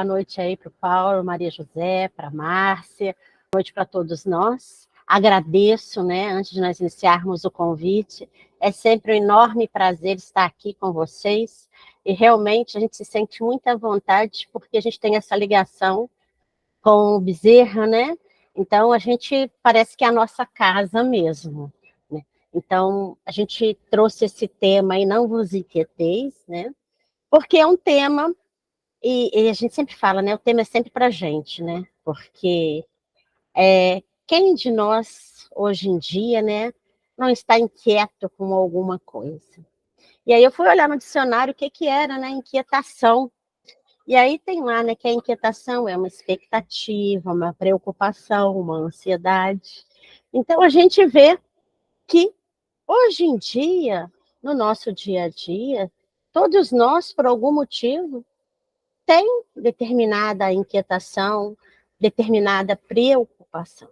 Boa noite aí para o Paulo, Maria José, para a Márcia, boa noite para todos nós. Agradeço, né, antes de nós iniciarmos o convite, é sempre um enorme prazer estar aqui com vocês e realmente a gente se sente muita vontade porque a gente tem essa ligação com o Bezerra, né? Então a gente parece que é a nossa casa mesmo, né? Então a gente trouxe esse tema e não vos inquieteis, né? Porque é um tema e a gente sempre fala, né? O tema é sempre para a gente, né? Porque quem de nós, hoje em dia, né, não está inquieto com alguma coisa? E aí eu fui olhar no dicionário o que, que era, né? Inquietação. E aí tem lá, né, que a inquietação é uma expectativa, uma preocupação, uma ansiedade. Então a gente vê que, hoje em dia, no nosso dia a dia, todos nós, por algum motivo, tem determinada inquietação, determinada preocupação.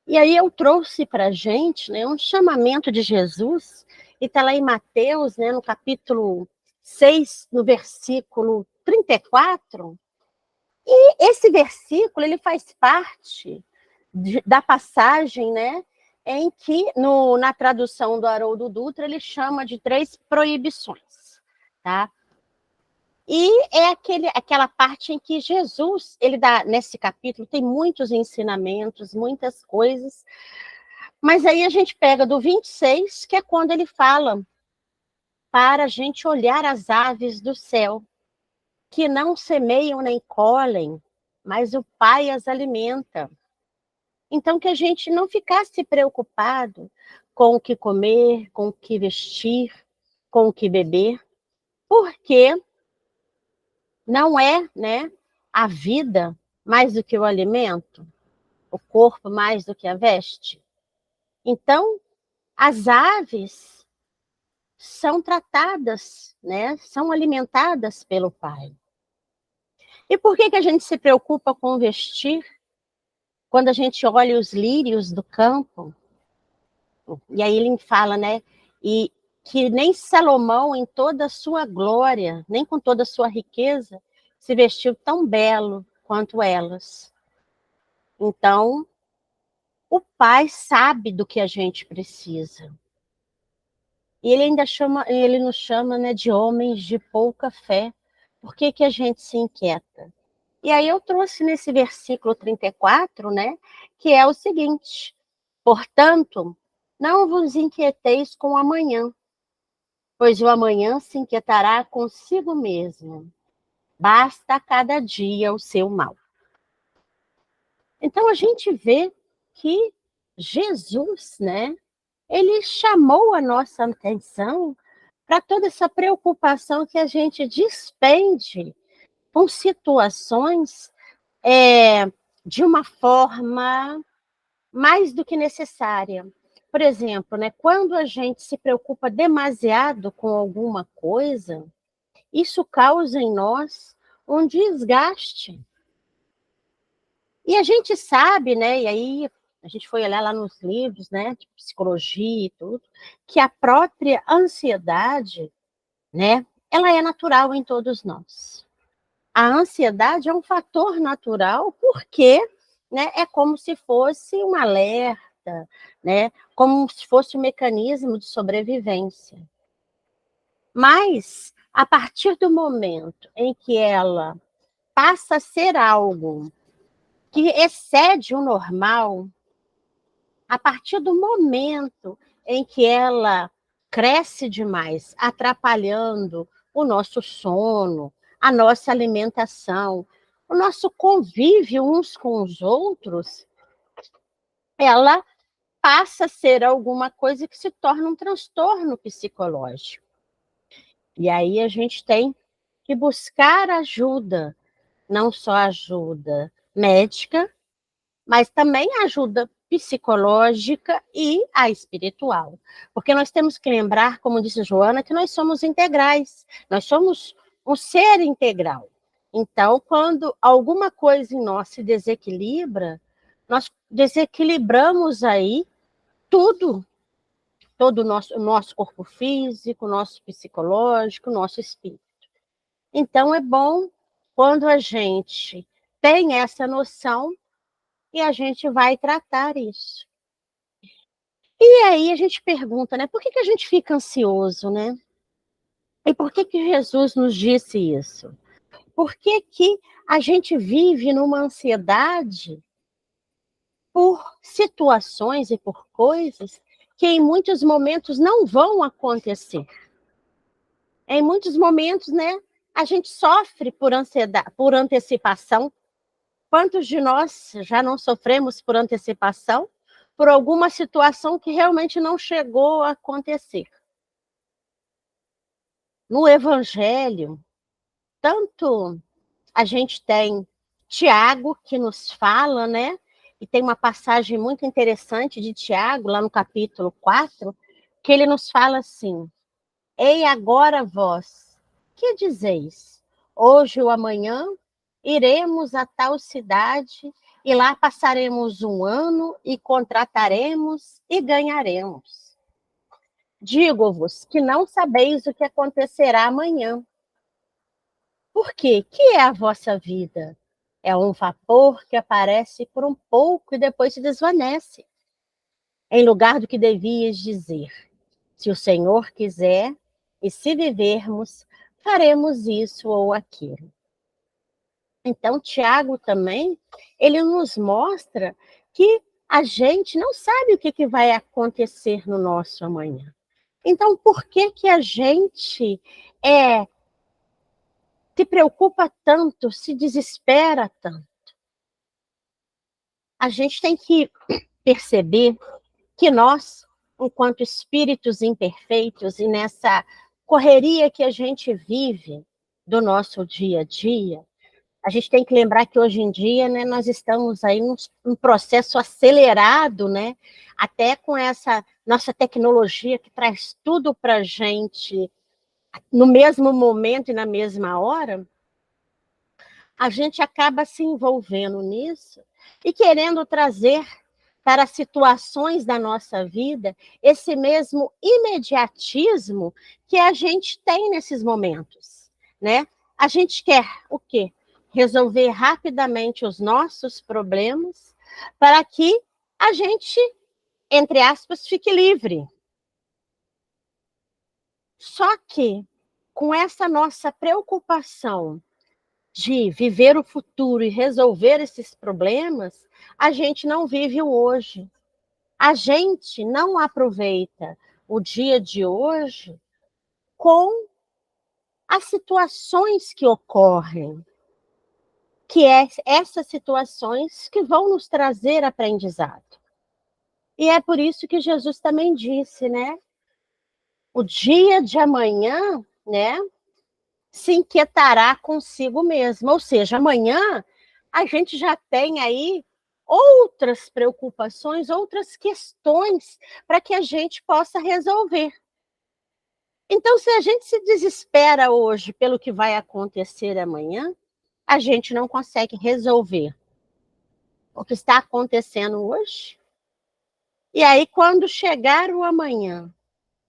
E aí eu trouxe para a gente, né, um chamamento de Jesus, e está lá em Mateus, né, no capítulo 6, no versículo 34, e esse versículo ele faz parte da passagem, né, em que, na tradução do Haroldo Dutra, ele chama de 3 proibições, tá? E é aquela parte em que Jesus, ele dá, nesse capítulo, tem muitos ensinamentos, muitas coisas, mas aí a gente pega do 26, que é quando ele fala para a gente olhar as aves do céu, que não semeiam nem colhem, mas o Pai as alimenta. Então, que a gente não ficasse preocupado com o que comer, com o que vestir, com o que beber, porque não é, né, a vida mais do que o alimento, o corpo mais do que a veste. Então, as aves são tratadas, né, são alimentadas pelo Pai. E por que a gente se preocupa com vestir quando a gente olha os lírios do campo? E aí ele fala, né, e que nem Salomão, em toda a sua glória, nem com toda a sua riqueza, se vestiu tão belo quanto elas. Então, o Pai sabe do que a gente precisa. E ele ainda ele nos chama, né, de homens de pouca fé. Por que que a gente se inquieta? E aí eu trouxe nesse versículo 34, né, que é o seguinte: portanto, não vos inquieteis com o amanhã, pois o amanhã se inquietará consigo mesmo. Basta a cada dia o seu mal. Então a gente vê que Jesus, né, ele chamou a nossa atenção para toda essa preocupação que a gente despende com situações de uma forma mais do que necessária. Por exemplo, né, quando a gente se preocupa demasiado com alguma coisa, isso causa em nós um desgaste. E a gente sabe, né, e aí a gente foi olhar lá nos livros, né, de psicologia e tudo, que a própria ansiedade, né, ela é natural em todos nós. A ansiedade é um fator natural porque, né, é como se fosse um alerta, né, como se fosse um mecanismo de sobrevivência. Mas, a partir do momento em que ela passa a ser algo que excede o normal, a partir do momento em que ela cresce demais, atrapalhando o nosso sono, a nossa alimentação, o nosso convívio uns com os outros, ela passa a ser alguma coisa que se torna um transtorno psicológico. E aí a gente tem que buscar ajuda, não só ajuda médica, mas também ajuda psicológica e a espiritual. Porque nós temos que lembrar, como disse Joana, que nós somos integrais, nós somos um ser integral. Então, quando alguma coisa em nós se desequilibra, nós desequilibramos aí tudo, todo o nosso corpo físico, nosso psicológico, nosso espírito. Então, é bom quando a gente tem essa noção e a gente vai tratar isso. E aí a gente pergunta, né, por que a gente fica ansioso, né? E por que Jesus nos disse isso? Por que a gente vive numa ansiedade por situações e por coisas que em muitos momentos não vão acontecer? Em muitos momentos, né, a gente sofre por ansiedade, por antecipação. Quantos de nós já não sofremos por antecipação, por alguma situação que realmente não chegou a acontecer? No Evangelho, tanto a gente tem Tiago, que nos fala, né? E tem uma passagem muito interessante de Tiago, lá no capítulo 4, que ele nos fala assim: Ei agora vós, que dizeis? Hoje ou amanhã iremos a tal cidade e lá passaremos um ano e contrataremos e ganharemos. Digo-vos que não sabeis o que acontecerá amanhã. Por quê? Que é a vossa vida? É um vapor que aparece por um pouco e depois se desvanece. Em lugar do que devias dizer, se o Senhor quiser, e se vivermos, faremos isso ou aquilo. Então, Tiago também, ele nos mostra que a gente não sabe o que vai acontecer no nosso amanhã. Então, por que a gente se preocupa tanto, se desespera tanto? A gente tem que perceber que nós, enquanto espíritos imperfeitos e nessa correria que a gente vive do nosso dia a dia, a gente tem que lembrar que hoje em dia, né, nós estamos aí num processo acelerado, né, até com essa nossa tecnologia que traz tudo para a gente no mesmo momento e na mesma hora, a gente acaba se envolvendo nisso e querendo trazer para situações da nossa vida esse mesmo imediatismo que a gente tem nesses momentos, né? A gente quer o quê? Resolver rapidamente os nossos problemas para que a gente, entre aspas, fique livre. Só que com essa nossa preocupação de viver o futuro e resolver esses problemas, a gente não vive o hoje. A gente não aproveita o dia de hoje com as situações que ocorrem, que é essas situações que vão nos trazer aprendizado. E é por isso que Jesus também disse, né? O dia de amanhã, né, se inquietará consigo mesmo. Ou seja, amanhã a gente já tem aí outras preocupações, outras questões para que a gente possa resolver. Então, se a gente se desespera hoje pelo que vai acontecer amanhã, a gente não consegue resolver o que está acontecendo hoje. E aí, quando chegar o amanhã,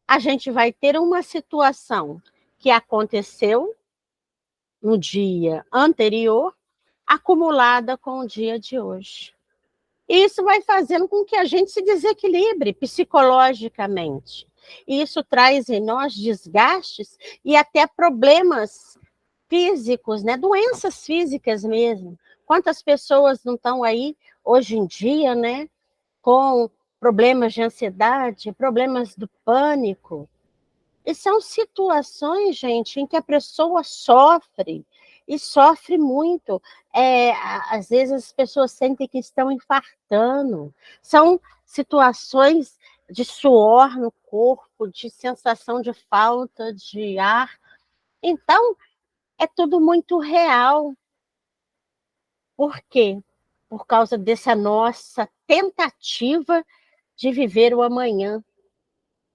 a gente vai ter uma situação que aconteceu no dia anterior, acumulada com o dia de hoje. E isso vai fazendo com que a gente se desequilibre psicologicamente. E isso traz em nós desgastes e até problemas físicos, né? Doenças físicas mesmo. Quantas pessoas não estão aí hoje em dia, né? Com problemas de ansiedade, problemas do pânico. E são situações, gente, em que a pessoa sofre, e sofre muito. Às vezes as pessoas sentem que estão infartando. São situações de suor no corpo, de sensação de falta de ar. Então, é tudo muito real. Por quê? Por causa dessa nossa tentativa de viver o amanhã.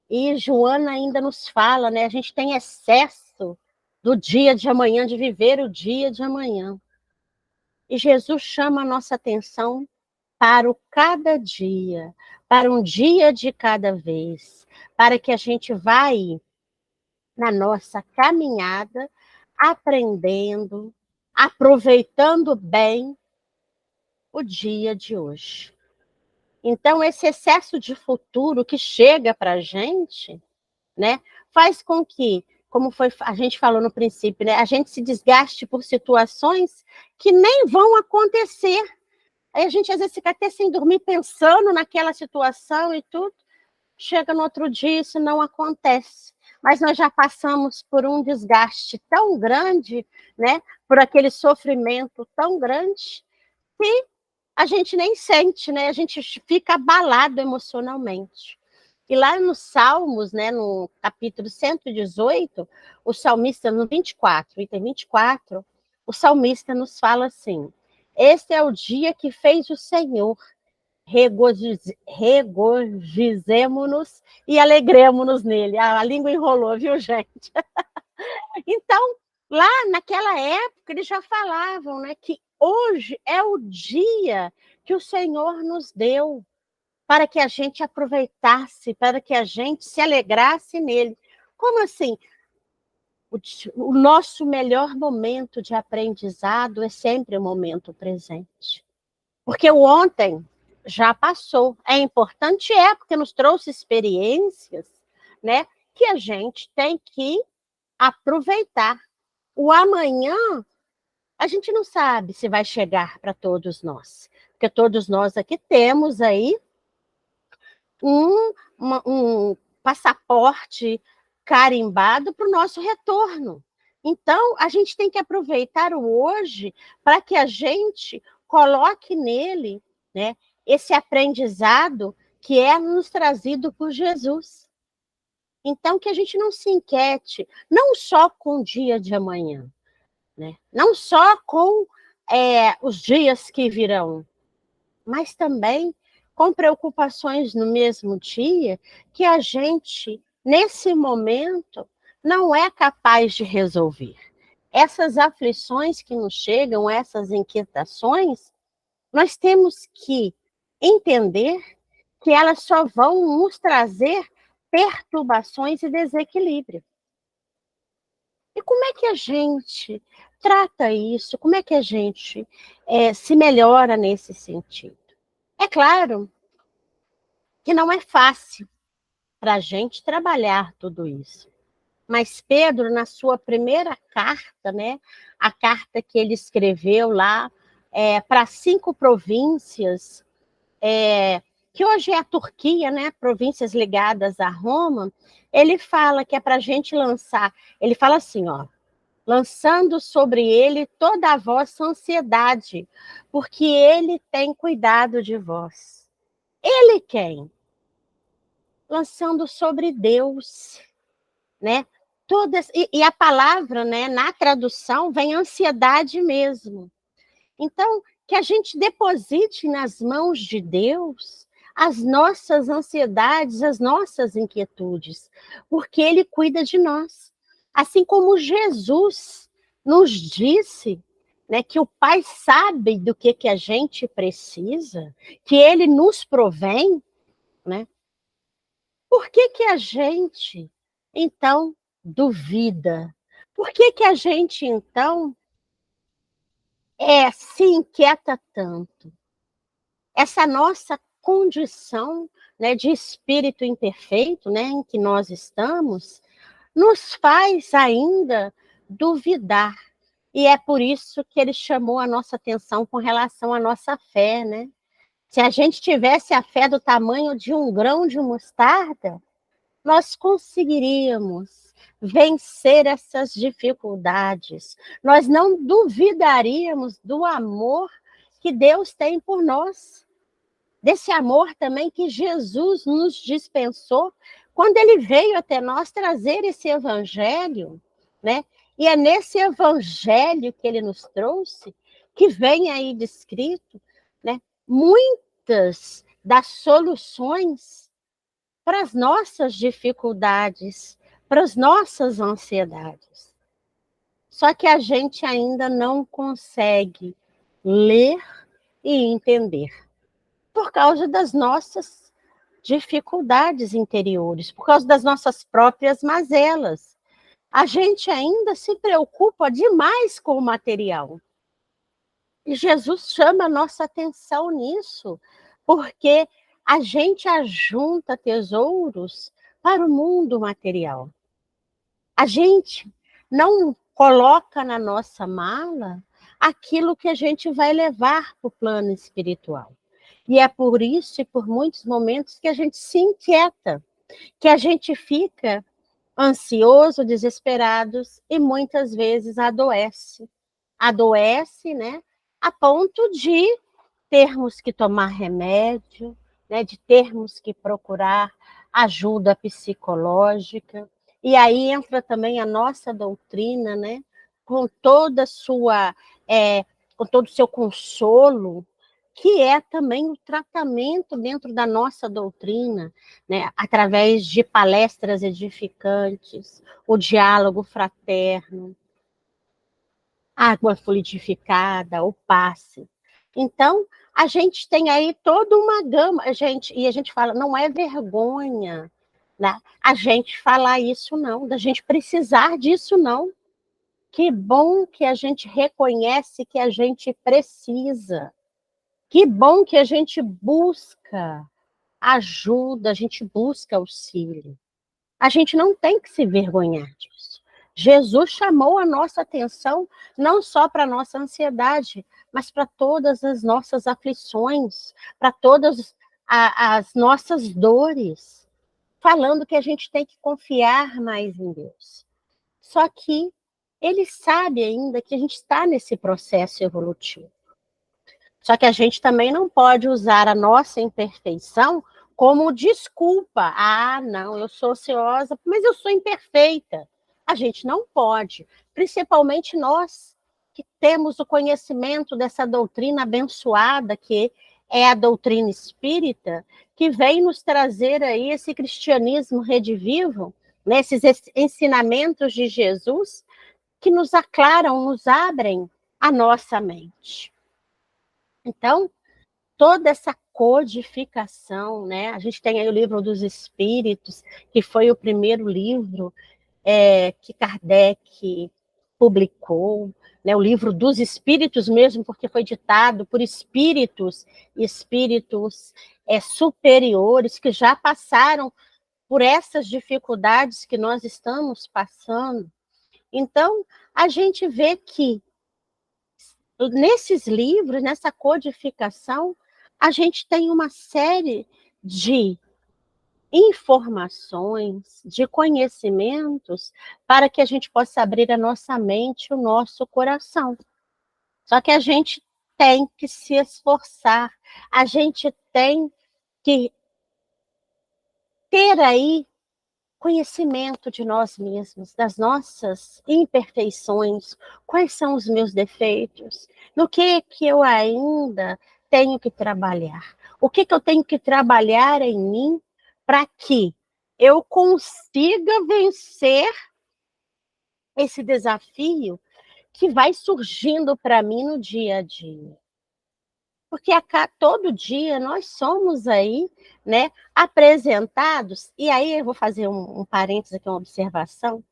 E Joana ainda nos fala, né? A gente tem excesso do dia de amanhã, de viver o dia de amanhã. E Jesus chama a nossa atenção para o cada dia, para um dia de cada vez, para que a gente vai na nossa caminhada aprendendo, aproveitando bem o dia de hoje. Então, esse excesso de futuro que chega para a gente, né, faz com que, como a gente falou no princípio, né, a gente se desgaste por situações que nem vão acontecer. Aí a gente às vezes fica até sem dormir pensando naquela situação e tudo. Chega no outro dia, isso não acontece. Mas nós já passamos por um desgaste tão grande, né, por aquele sofrimento tão grande, que a gente nem sente, né? A gente fica abalado emocionalmente. E lá nos Salmos, né, no capítulo 118, o salmista, no 24, item 24, o salmista nos fala assim: este é o dia que fez o Senhor, regozijemo-nos e alegremo-nos nele. A língua enrolou, viu, gente? Então, lá naquela época, eles já falavam, né, que hoje é o dia que o Senhor nos deu para que a gente aproveitasse, para que a gente se alegrasse nele. Como assim? O nosso melhor momento de aprendizado é sempre o momento presente. Porque o ontem já passou. É importante, porque nos trouxe experiências, né, que a gente tem que aproveitar. O amanhã, a gente não sabe se vai chegar para todos nós. Porque todos nós aqui temos aí um passaporte carimbado para o nosso retorno. Então, a gente tem que aproveitar o hoje para que a gente coloque nele, né, esse aprendizado que é nos trazido por Jesus. Então, que a gente não se inquiete, não só com o dia de amanhã, né? Não só com os dias que virão, mas também com preocupações no mesmo dia que a gente, nesse momento, não é capaz de resolver. Essas aflições que nos chegam, essas inquietações, nós temos que entender que elas só vão nos trazer perturbações e desequilíbrio. E como é que a gente trata isso? Como é que a gente se melhora nesse sentido? É claro que não é fácil para a gente trabalhar tudo isso. Mas Pedro, na sua primeira carta, né, a carta que ele escreveu lá para 5 províncias, que hoje é a Turquia, né, províncias ligadas a Roma, ele fala que é para a gente lançar, ele fala assim, ó, lançando sobre ele toda a vossa ansiedade, porque ele tem cuidado de vós. Ele quem? Lançando sobre Deus, né? E a palavra, né, na tradução, vem ansiedade mesmo. Então, que a gente deposite nas mãos de Deus as nossas ansiedades, as nossas inquietudes, porque Ele cuida de nós. Assim como Jesus nos disse, né, que o Pai sabe do que a gente precisa, que Ele nos provém, né? Por que a gente, então, duvida? Por que a gente, então, se inquieta tanto? Essa nossa condição, né, de espírito imperfeito, né, em que nós estamos, nos faz ainda duvidar. E é por isso que ele chamou a nossa atenção com relação à nossa fé, né? Se a gente tivesse a fé do tamanho de um grão de mostarda, nós conseguiríamos vencer essas dificuldades. Nós não duvidaríamos do amor que Deus tem por nós, desse amor também que Jesus nos dispensou quando ele veio até nós trazer esse evangelho, né? E é nesse evangelho que ele nos trouxe que vem aí descrito, né, muitas das soluções para as nossas dificuldades, para as nossas ansiedades. Só que a gente ainda não consegue ler e entender, por causa das nossas dificuldades interiores, por causa das nossas próprias mazelas. A gente ainda se preocupa demais com o material. E Jesus chama a nossa atenção nisso, porque a gente ajunta tesouros para o mundo material. A gente não coloca na nossa mala aquilo que a gente vai levar para o plano espiritual. E é por isso e por muitos momentos que a gente se inquieta, que a gente fica ansioso, desesperados e muitas vezes adoece. Adoece, né, a ponto de termos que tomar remédio, né, de termos que procurar ajuda psicológica. E aí entra também a nossa doutrina, né, com toda a sua, com todo o seu consolo, que é também o tratamento dentro da nossa doutrina, né, através de palestras edificantes, o diálogo fraterno, água fluidificada, o passe. Então, a gente tem aí toda uma gama, e a gente fala, não é vergonha, né? A gente falar isso não, da gente precisar disso não. Que bom que a gente reconhece que a gente precisa. Que bom que a gente busca ajuda, a gente busca auxílio. A gente não tem que se vergonhar disso. Jesus chamou a nossa atenção não só para a nossa ansiedade, mas para todas as nossas aflições, para todas as nossas dores, falando que a gente tem que confiar mais em Deus. Só que ele sabe ainda que a gente está nesse processo evolutivo. Só que a gente também não pode usar a nossa imperfeição como desculpa. Ah, não, eu sou ociosa, mas eu sou imperfeita. A gente não pode, principalmente nós que temos o conhecimento dessa doutrina abençoada, que é a doutrina espírita, que vem nos trazer aí esse cristianismo redivivo, né, esses ensinamentos de Jesus, que nos aclaram, nos abrem a nossa mente. Então, toda essa codificação, né? A gente tem aí o livro dos Espíritos, que foi o primeiro livro que Kardec publicou, né? O livro dos Espíritos mesmo, porque foi ditado por espíritos superiores que já passaram por essas dificuldades que nós estamos passando. Então, a gente vê que nesses livros, nessa codificação, a gente tem uma série de informações, de conhecimentos, para que a gente possa abrir a nossa mente, o nosso coração. Só que a gente tem que se esforçar, a gente tem que ter aí conhecimento de nós mesmos, das nossas imperfeições, quais são os meus defeitos, no que eu ainda tenho que trabalhar, o que eu tenho que trabalhar em mim para que eu consiga vencer esse desafio que vai surgindo para mim no dia a dia. Porque todo dia nós somos aí, né, apresentados, e aí eu vou fazer um parênteses aqui, uma observação,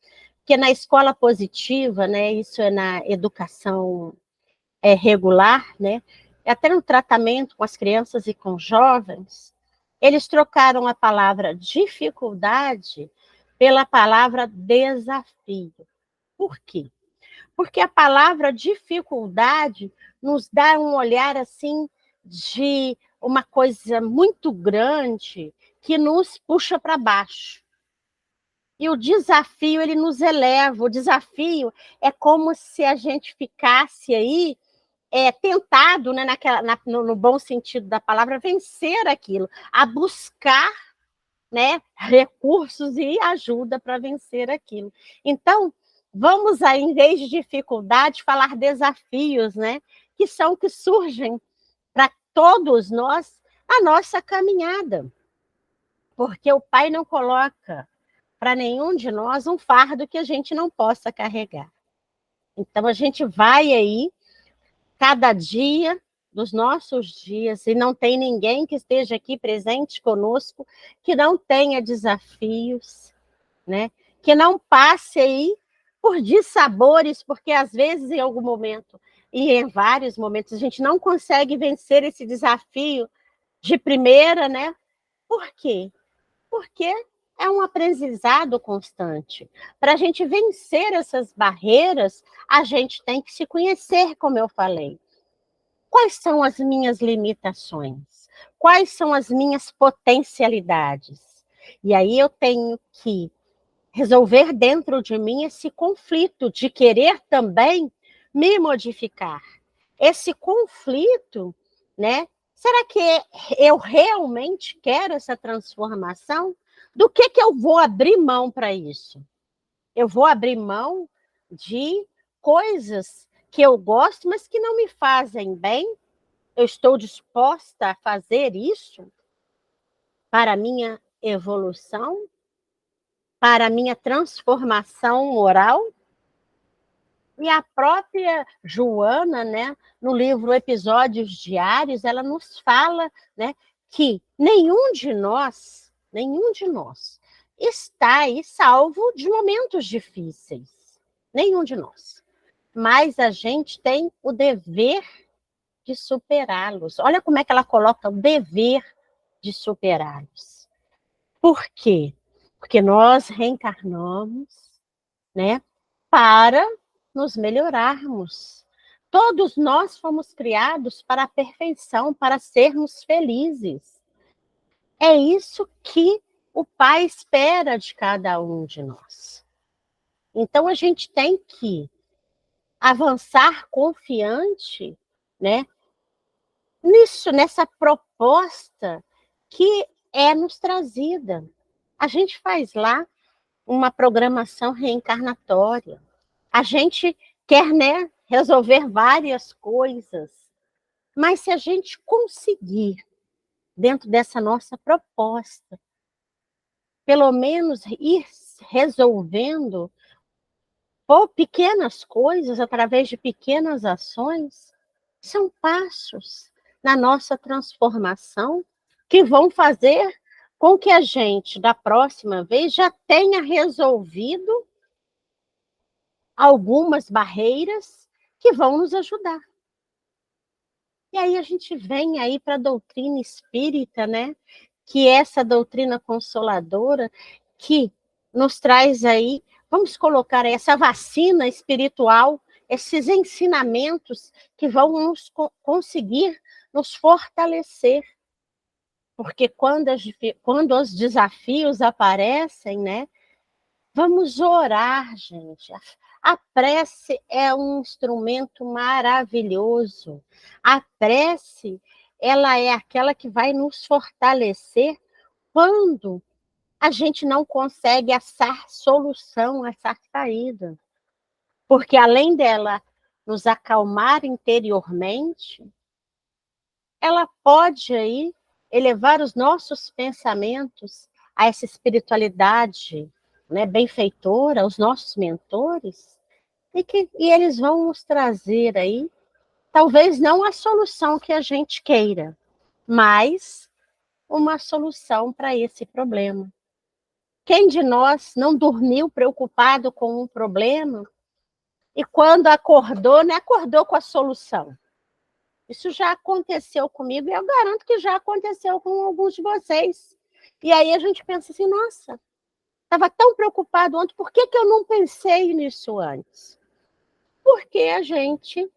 que na escola positiva, né, isso é na educação regular, né, até no tratamento com as crianças e com jovens, eles trocaram a palavra dificuldade pela palavra desafio. Por quê? Porque a palavra dificuldade nos dá um olhar assim de uma coisa muito grande que nos puxa para baixo. E o desafio, ele nos eleva. O desafio é como se a gente ficasse aí tentado, né, no bom sentido da palavra, vencer aquilo, a buscar, né, recursos e ajuda para vencer aquilo. Então, vamos aí, em vez de dificuldade, falar desafios, né, que são que surgem para todos nós a nossa caminhada. Porque o Pai não coloca para nenhum de nós um fardo que a gente não possa carregar. Então, a gente vai aí, cada dia dos nossos dias, e não tem ninguém que esteja aqui presente conosco que não tenha desafios, né? Que não passe aí por dissabores, porque às vezes, em algum momento, e em vários momentos a gente não consegue vencer esse desafio de primeira, né? Por quê? Porque é um aprendizado constante. Para a gente vencer essas barreiras, a gente tem que se conhecer, como eu falei. Quais são as minhas limitações? Quais são as minhas potencialidades? E aí eu tenho que resolver dentro de mim esse conflito de querer também me modificar. Esse conflito, né? Será que eu realmente quero essa transformação? Do que eu vou abrir mão para isso? Eu vou abrir mão de coisas que eu gosto, mas que não me fazem bem? Eu estou disposta a fazer isso para a minha evolução, para a minha transformação moral? E a própria Joana, né, no livro Episódios Diários, ela nos fala, né, que nenhum de nós está aí salvo de momentos difíceis. Nenhum de nós. Mas a gente tem o dever de superá-los. Olha como é que ela coloca o dever de superá-los. Por quê? Porque nós reencarnamos, né, para nos melhorarmos. Todos nós fomos criados para a perfeição, para sermos felizes. É isso que o Pai espera de cada um de nós. Então a gente tem que avançar confiante, né, nisso, nessa proposta que é nos trazida. A gente faz lá uma programação reencarnatória. A gente quer, né, resolver várias coisas, mas se a gente conseguir, dentro dessa nossa proposta, pelo menos ir resolvendo por pequenas coisas, através de pequenas ações, são passos na nossa transformação que vão fazer com que a gente, da próxima vez, já tenha resolvido algumas barreiras que vão nos ajudar. E aí a gente vem aí para a doutrina espírita, né? Que é essa doutrina consoladora que nos traz aí, vamos colocar aí, essa vacina espiritual, esses ensinamentos que vão nos conseguir nos fortalecer. Porque quando os desafios aparecem, né? Vamos orar, gente. A prece é um instrumento maravilhoso. A prece, ela é aquela que vai nos fortalecer quando a gente não consegue achar solução, achar saída. Porque além dela nos acalmar interiormente, ela pode aí elevar os nossos pensamentos a essa espiritualidade, né, benfeitora, os nossos mentores, e eles vão nos trazer aí, talvez não a solução que a gente queira, mas uma solução para esse problema. Quem de nós não dormiu preocupado com um problema e quando acordou, né, acordou com a solução? Isso já aconteceu comigo e eu garanto que já aconteceu com alguns de vocês. E aí a gente pensa assim, nossa, estava tão preocupado ontem, por que eu não pensei nisso antes? Porque a gente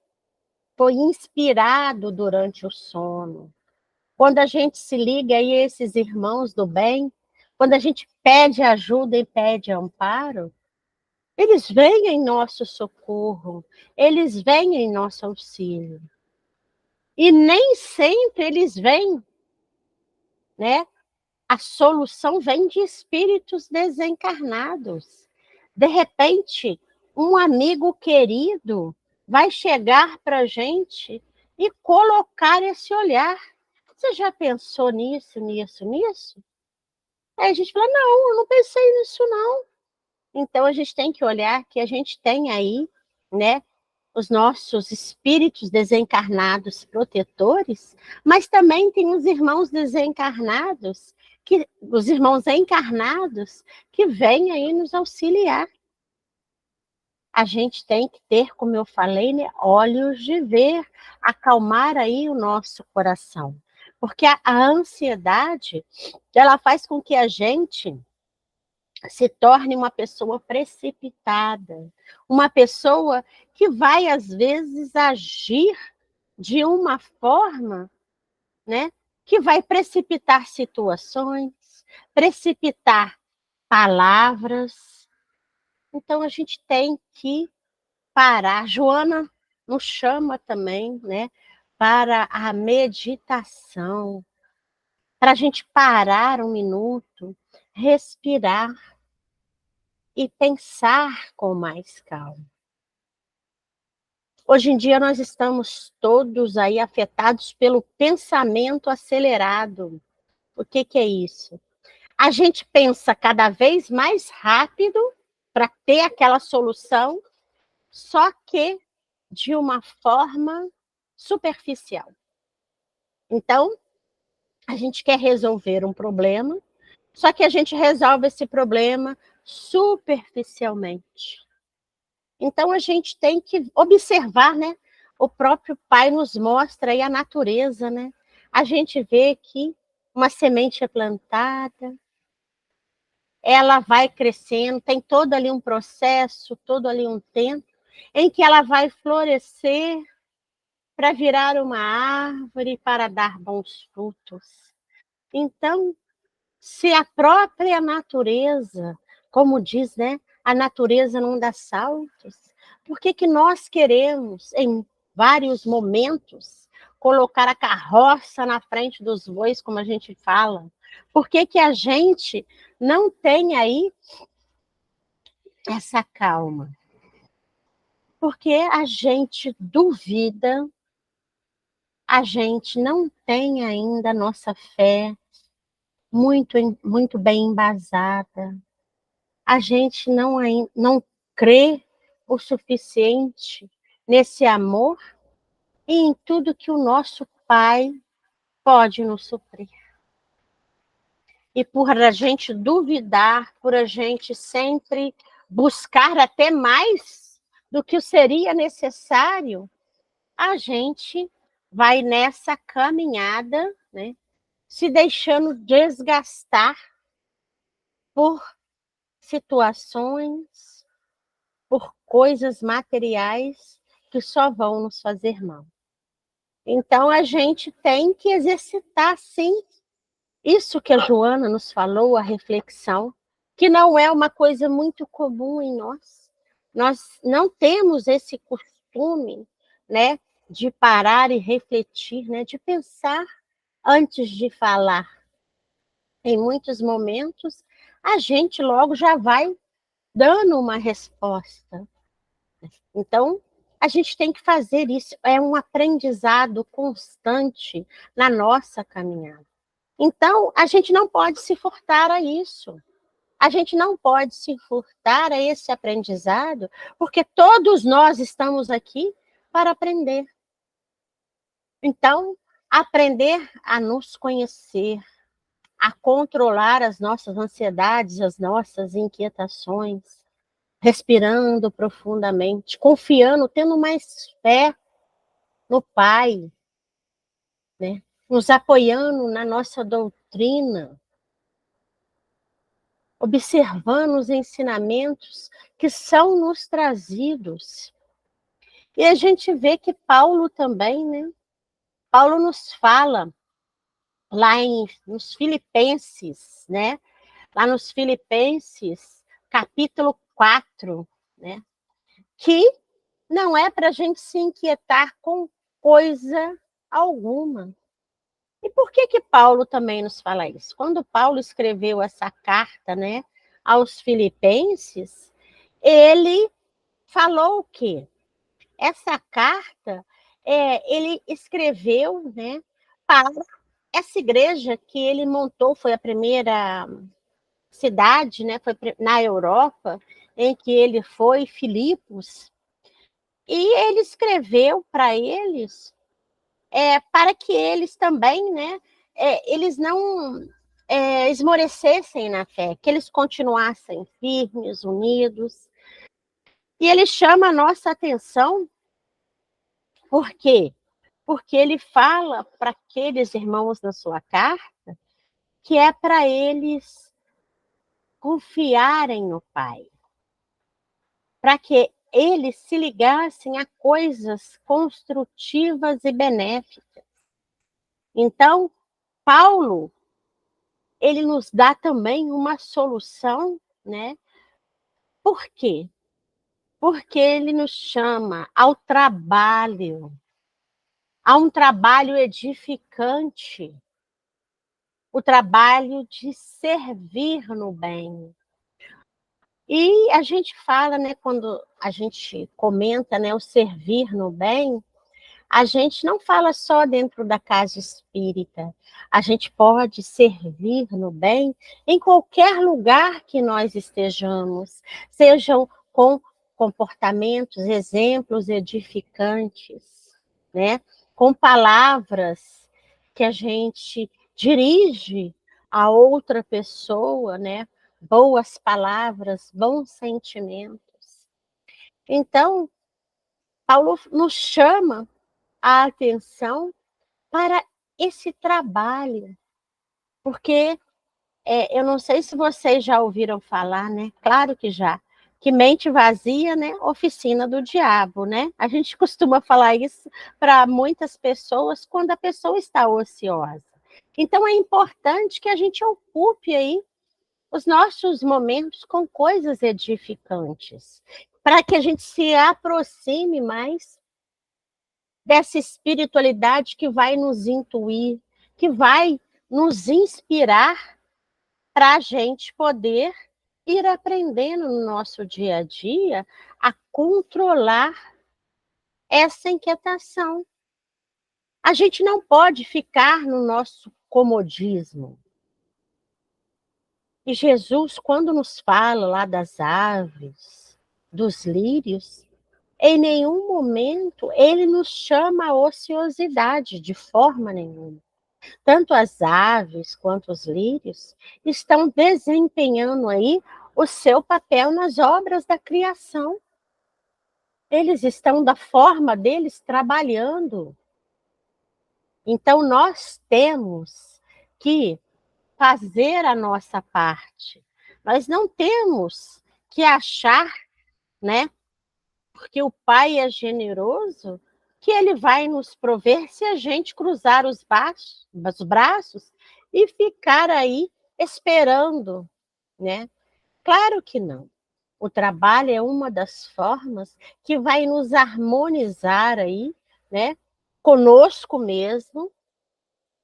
foi inspirado durante o sono. Quando a gente se liga aí a esses irmãos do bem, quando a gente pede ajuda e pede amparo, eles vêm em nosso socorro, eles vêm em nosso auxílio. E nem sempre eles vêm, né? A solução vem de espíritos desencarnados. De repente, um amigo querido vai chegar para a gente e colocar esse olhar. Você já pensou nisso, nisso, nisso? Aí a gente fala, não, eu não pensei nisso, não. Então, a gente tem que olhar que a gente tem aí, né, os nossos espíritos desencarnados protetores, mas também tem os irmãos desencarnados, os irmãos encarnados, que vêm aí nos auxiliar. a gente tem que ter, como eu falei, né, olhos de ver, acalmar aí o nosso coração. Porque a ansiedade, ela faz com que a gente se torne uma pessoa precipitada, uma pessoa que vai, às vezes, agir de uma forma, né, que vai precipitar situações, precipitar palavras. Então, a gente tem que parar. Joana nos chama também, né, para a meditação, para a gente parar um minuto, respirar e pensar com mais calma. Hoje em dia nós estamos todos aí afetados pelo pensamento acelerado. O que que é isso? A gente pensa cada vez mais rápido para ter aquela solução, só que de uma forma superficial. Então, a gente quer resolver um problema, só que a gente resolve esse problema superficialmente. Então, a gente tem que observar, né? O próprio Pai nos mostra aí a natureza, né? A gente vê que uma semente é plantada, ela vai crescendo, tem todo ali um processo, todo ali um tempo, em que ela vai florescer para virar uma árvore, para dar bons frutos. Então, se a própria natureza, como diz, né, a natureza não dá saltos, por que que nós queremos, em vários momentos, colocar a carroça na frente dos bois, como a gente fala? Por que que a gente não tem aí essa calma? Porque a gente duvida, a gente não tem ainda a nossa fé muito bem embasada, a gente não crê o suficiente nesse amor e em tudo que o nosso Pai pode nos suprir. E por a gente duvidar, por a gente sempre buscar até mais do que seria necessário, a gente vai nessa caminhada, né, se deixando desgastar por situações, por coisas materiais que só vão nos fazer mal. Então, a gente tem que exercitar, sim, isso que a Joana nos falou, a reflexão, que não é uma coisa muito comum em nós. Nós não temos esse costume, né, de parar e refletir, né, de pensar antes de falar. Em muitos momentos, a gente logo já vai dando uma resposta. Então, a gente tem que fazer isso, é um aprendizado constante na nossa caminhada. Então, a gente não pode se furtar a isso. A gente não pode se furtar a esse aprendizado, porque todos nós estamos aqui para aprender. Então, aprender a nos conhecer, a controlar as nossas ansiedades, as nossas inquietações, respirando profundamente, confiando, tendo mais fé no Pai, né? Nos apoiando na nossa doutrina, observando os ensinamentos que são nos trazidos. E a gente vê que Paulo também, né? Paulo nos fala lá nos Filipenses, né? Lá nos Filipenses, capítulo 4, né? Que não é para a gente se inquietar com coisa alguma. E por que que Paulo também nos fala isso? Quando Paulo escreveu essa carta, né, aos Filipenses, ele falou o quê? Essa carta, ele escreveu, né, para essa igreja que ele montou, foi a primeira cidade, né, foi na Europa, em que ele foi, Filipos, e ele escreveu para eles, para que eles também, né, eles não esmorecessem na fé, que eles continuassem firmes, unidos. E ele chama a nossa atenção, por quê? Porque ele fala para aqueles irmãos na sua carta que é para eles confiarem no Pai, para que eles se ligassem a coisas construtivas e benéficas. Então, Paulo, ele nos dá também uma solução, né? Por quê? Porque ele nos chama ao trabalho, a um trabalho edificante, o trabalho de servir no bem. E a gente fala, né, quando a gente comenta, né, o servir no bem, a gente não fala só dentro da casa espírita. A gente pode servir no bem em qualquer lugar que nós estejamos, sejam com comportamentos, exemplos edificantes, né? Com palavras que a gente dirige a outra pessoa, né? Boas palavras, bons sentimentos. Então, Paulo nos chama a atenção para esse trabalho, porque eu não sei se vocês já ouviram falar, né? Claro que já, que mente vazia, né? Oficina do diabo, né? A gente costuma falar isso para muitas pessoas quando a pessoa está ociosa. Então é importante que a gente ocupe aí os nossos momentos com coisas edificantes, para que a gente se aproxime mais dessa espiritualidade que vai nos intuir, que vai nos inspirar para a gente poder ir aprendendo no nosso dia a dia a controlar essa inquietação. A gente não pode ficar no nosso comodismo. E Jesus, quando nos fala lá das aves, dos lírios, em nenhum momento ele nos chama a ociosidade, de forma nenhuma. Tanto as aves quanto os lírios estão desempenhando aí o seu papel nas obras da criação. Eles estão da forma deles trabalhando. Então nós temos que fazer a nossa parte. Nós não temos que achar, né, porque o Pai é generoso, que ele vai nos prover se a gente cruzar os braços e ficar aí esperando, né? Claro que não. O trabalho é uma das formas que vai nos harmonizar aí, né? Conosco mesmo.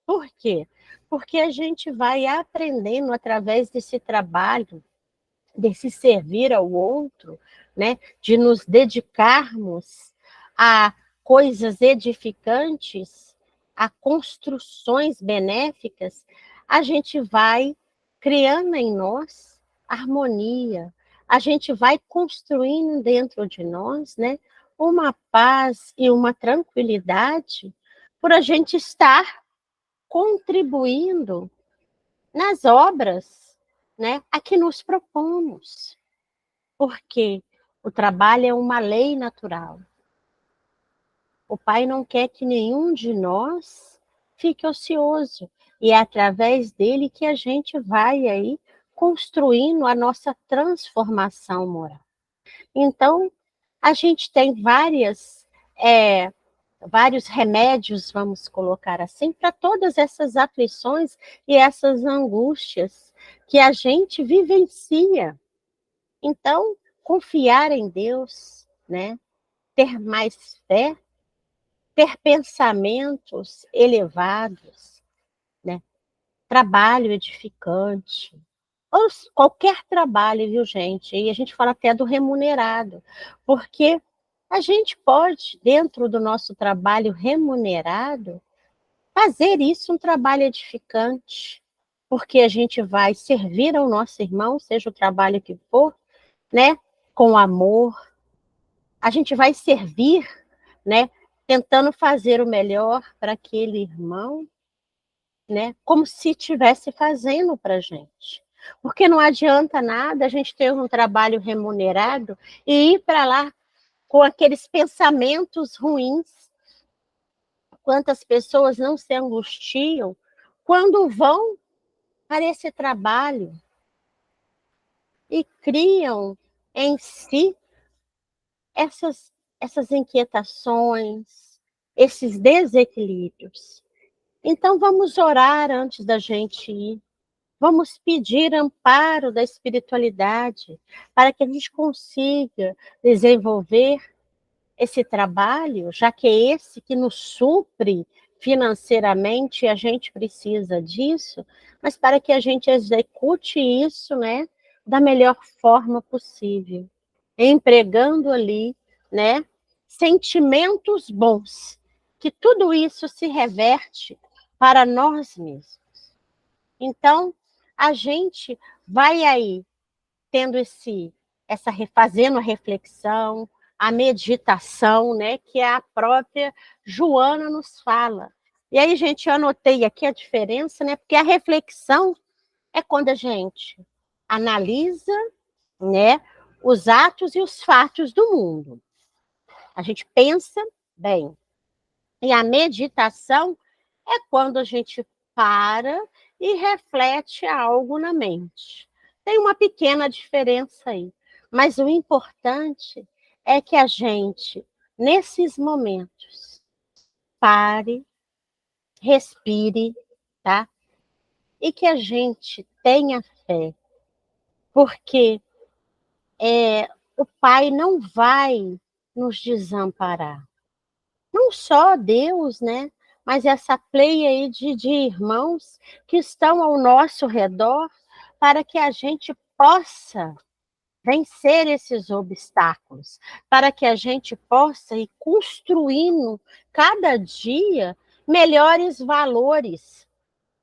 Por quê? Porque a gente vai aprendendo através desse trabalho, desse servir ao outro, né, de nos dedicarmos a coisas edificantes, a construções benéficas, a gente vai criando em nós harmonia, a gente vai construindo dentro de nós, né, uma paz e uma tranquilidade por a gente estar contribuindo nas obras, né, a que nos propomos. Porque o trabalho é uma lei natural. O Pai não quer que nenhum de nós fique ocioso. E é através dele que a gente vai aí construindo a nossa transformação moral. Então, a gente tem vários remédios, vamos colocar assim, para todas essas aflições e essas angústias que a gente vivencia. Então, confiar em Deus, né? Ter mais fé, ter pensamentos elevados, né? Trabalho edificante, ou qualquer trabalho, viu, gente? E a gente fala até do remunerado, porque a gente pode, dentro do nosso trabalho remunerado, fazer isso um trabalho edificante, porque a gente vai servir ao nosso irmão, seja o trabalho que for, né? Com amor, a gente vai servir, né? Tentando fazer o melhor para aquele irmão, né? Como se estivesse fazendo para a gente. Porque não adianta nada a gente ter um trabalho remunerado e ir para lá com aqueles pensamentos ruins. Quantas pessoas não se angustiam quando vão para esse trabalho e criam em si essas inquietações, esses desequilíbrios. Então, vamos orar antes da gente ir. Vamos pedir amparo da espiritualidade para que a gente consiga desenvolver esse trabalho, já que é esse que nos supre financeiramente, e a gente precisa disso, mas para que a gente execute isso, né, da melhor forma possível, empregando ali, né, sentimentos bons, que tudo isso se reverte para nós mesmos. Então, a gente vai aí tendo fazendo a reflexão, a meditação, né, que a própria Joana nos fala. E aí, gente, eu anotei aqui a diferença, né, porque a reflexão é quando a gente analisa, né, os atos e os fatos do mundo. A gente pensa bem. E a meditação é quando a gente para e reflete algo na mente. Tem uma pequena diferença aí, mas o importante é que a gente, nesses momentos, pare, respire, tá? E que a gente tenha fé, porque o Pai não vai nos desamparar. Não só Deus, né? Mas essa pleia aí de irmãos que estão ao nosso redor para que a gente possa vencer esses obstáculos, para que a gente possa ir construindo cada dia melhores valores,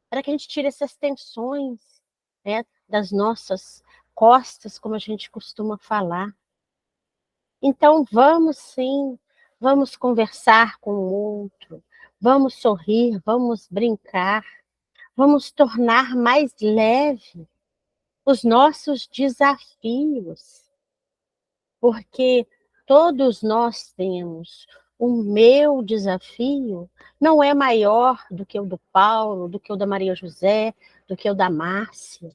para que a gente tire essas tensões, né, das nossas costas, como a gente costuma falar. Então, vamos sim, vamos conversar com o outro, vamos sorrir, vamos brincar, vamos tornar mais leve os nossos desafios, porque todos nós temos. O meu desafio não é maior do que o do Paulo, do que o da Maria José, do que o da Márcia.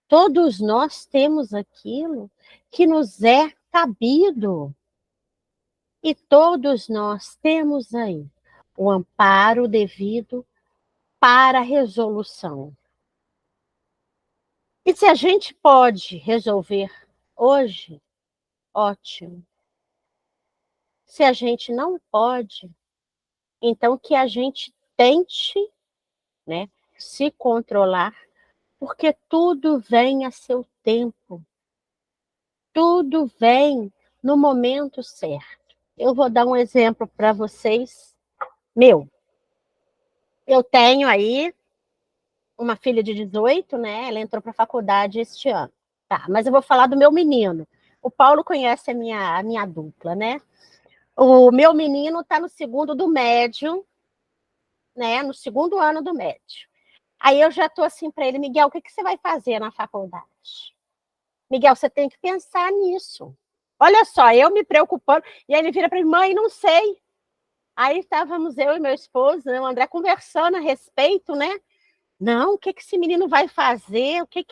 Todos nós temos aquilo que nos é cabido. E todos nós temos aí o amparo devido para a resolução. E se a gente pode resolver hoje, ótimo. Se a gente não pode, então que a gente tente, né, se controlar, porque tudo vem a seu tempo. Tudo vem no momento certo. Eu vou dar um exemplo para vocês, meu. Eu tenho aí uma filha de 18, né? Ela entrou para a faculdade este ano. Tá, mas eu vou falar do meu menino. O Paulo conhece a minha dupla, né? O meu menino está no segundo do médio, né? No segundo ano do médio. Aí eu já estou assim para ele, Miguel, o que você vai fazer na faculdade? Miguel, você tem que pensar nisso. Olha só, eu me preocupando. E aí ele vira para mim, mãe, não sei. Aí estávamos eu e meu esposo, né, o André, conversando a respeito, né? Não, o que esse menino vai fazer? O que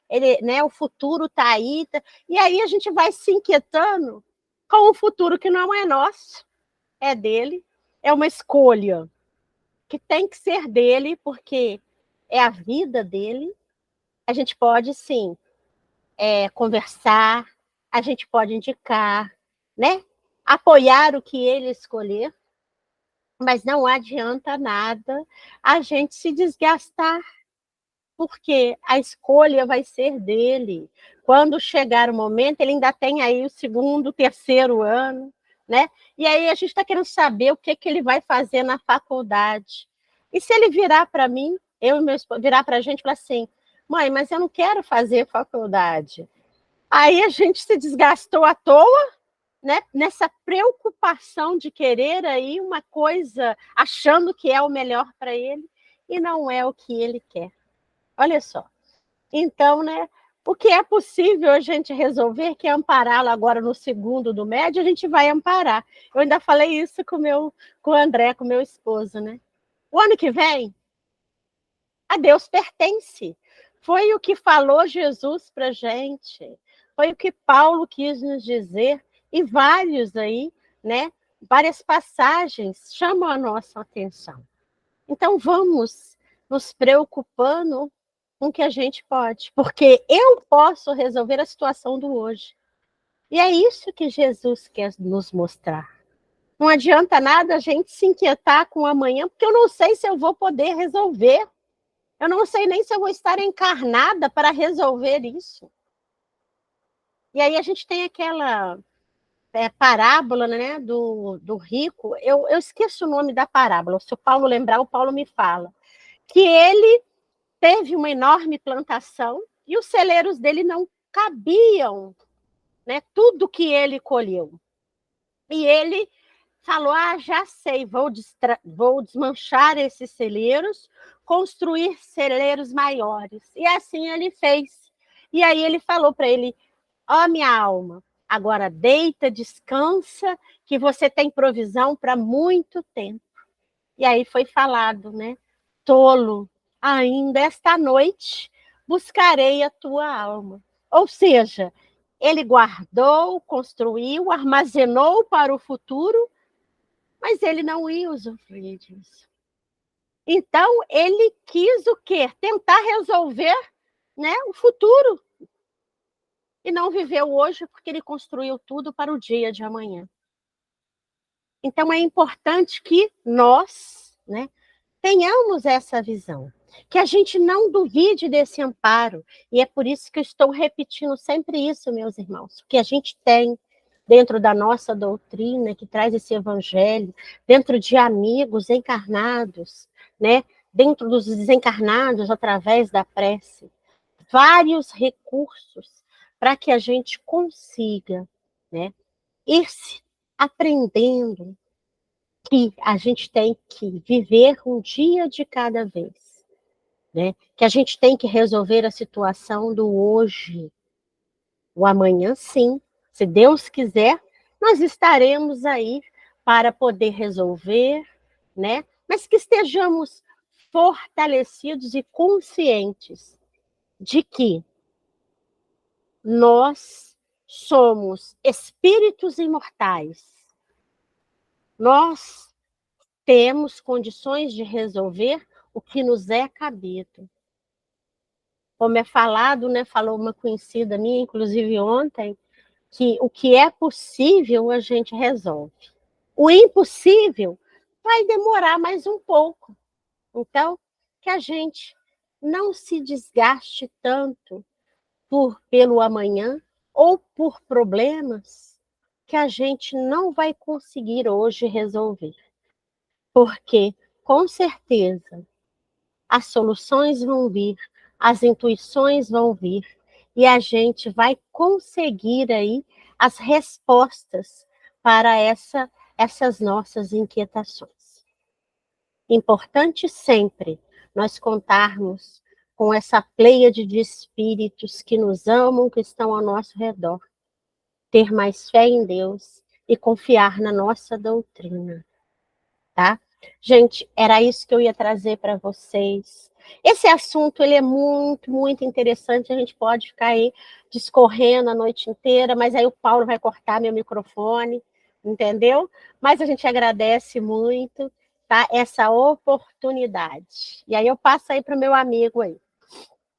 ele, né, o futuro está aí. E aí a gente vai se inquietando com o futuro que não é nosso, é dele. É uma escolha que tem que ser dele, porque é a vida dele. A gente pode, sim, conversar, a gente pode indicar, né? Apoiar o que ele escolher, mas não adianta nada a gente se desgastar, porque a escolha vai ser dele. Quando chegar o momento, ele ainda tem aí o segundo, terceiro ano, né? E aí a gente está querendo saber o que ele vai fazer na faculdade. E se ele virar para mim, eu e meu esposo, virar para a gente e falar assim, mãe, mas eu não quero fazer faculdade. Aí a gente se desgastou à toa, né? Nessa preocupação de querer aí uma coisa, achando que é o melhor para ele, e não é o que ele quer. Olha só, Então, né, o que é possível a gente resolver, que é ampará-lo agora no segundo do médio, a gente vai amparar. Eu ainda falei isso com o André, com o meu esposo, né? O ano que vem, a Deus pertence. Foi o que falou Jesus para a gente. Foi o que Paulo quis nos dizer. E vários aí, né? Várias passagens chamam a nossa atenção. Então, vamos nos preocupando com o que a gente pode, porque eu posso resolver a situação do hoje. E é isso que Jesus quer nos mostrar. Não adianta nada a gente se inquietar com o amanhã, porque eu não sei se eu vou poder resolver. Eu não sei nem se eu vou estar encarnada para resolver isso. E aí a gente tem aquela parábola, né, do rico. Eu esqueço o nome da parábola. Se o Paulo lembrar, o Paulo me fala. Que ele teve uma enorme plantação e os celeiros dele não cabiam, né, tudo que ele colheu. E ele falou, já sei, vou desmanchar esses celeiros, construir celeiros maiores. E assim ele fez. E aí ele falou para ele, minha alma, agora deita, descansa, que você tem provisão para muito tempo. E aí foi falado, né? Tolo, ainda esta noite buscarei a tua alma. Ou seja, ele guardou, construiu, armazenou para o futuro, mas ele não ia usufruir disso. Então, ele quis o quê? Tentar resolver, né, o futuro. E não viveu hoje porque ele construiu tudo para o dia de amanhã. Então, é importante que nós, né, tenhamos essa visão, que a gente não duvide desse amparo, e é por isso que eu estou repetindo sempre isso, meus irmãos, que a gente tem dentro da nossa doutrina, que traz esse evangelho, dentro de amigos encarnados, né? Dentro dos desencarnados, através da prece, vários recursos para que a gente consiga, né, ir se aprendendo, que a gente tem que viver um dia de cada vez, né? Que a gente tem que resolver a situação do hoje. O amanhã, sim, se Deus quiser, nós estaremos aí para poder resolver, né? Mas que estejamos fortalecidos e conscientes de que nós somos espíritos imortais. Nós temos condições de resolver o que nos é cabido. Como é falado, né, falou uma conhecida minha, inclusive ontem, que o que é possível a gente resolve. O impossível vai demorar mais um pouco. Então, que a gente não se desgaste tanto pelo amanhã ou por problemas que a gente não vai conseguir hoje resolver. Porque, com certeza, as soluções vão vir, as intuições vão vir, e a gente vai conseguir aí as respostas para essas nossas inquietações. Importante sempre nós contarmos com essa pleiade de espíritos que nos amam, que estão ao nosso redor, ter mais fé em Deus e confiar na nossa doutrina, tá? Gente, era isso que eu ia trazer para vocês. Esse assunto, ele é muito, muito interessante, a gente pode ficar aí discorrendo a noite inteira, mas aí o Paulo vai cortar meu microfone, entendeu? Mas a gente agradece muito, tá? Essa oportunidade. E aí eu passo aí para o meu amigo aí.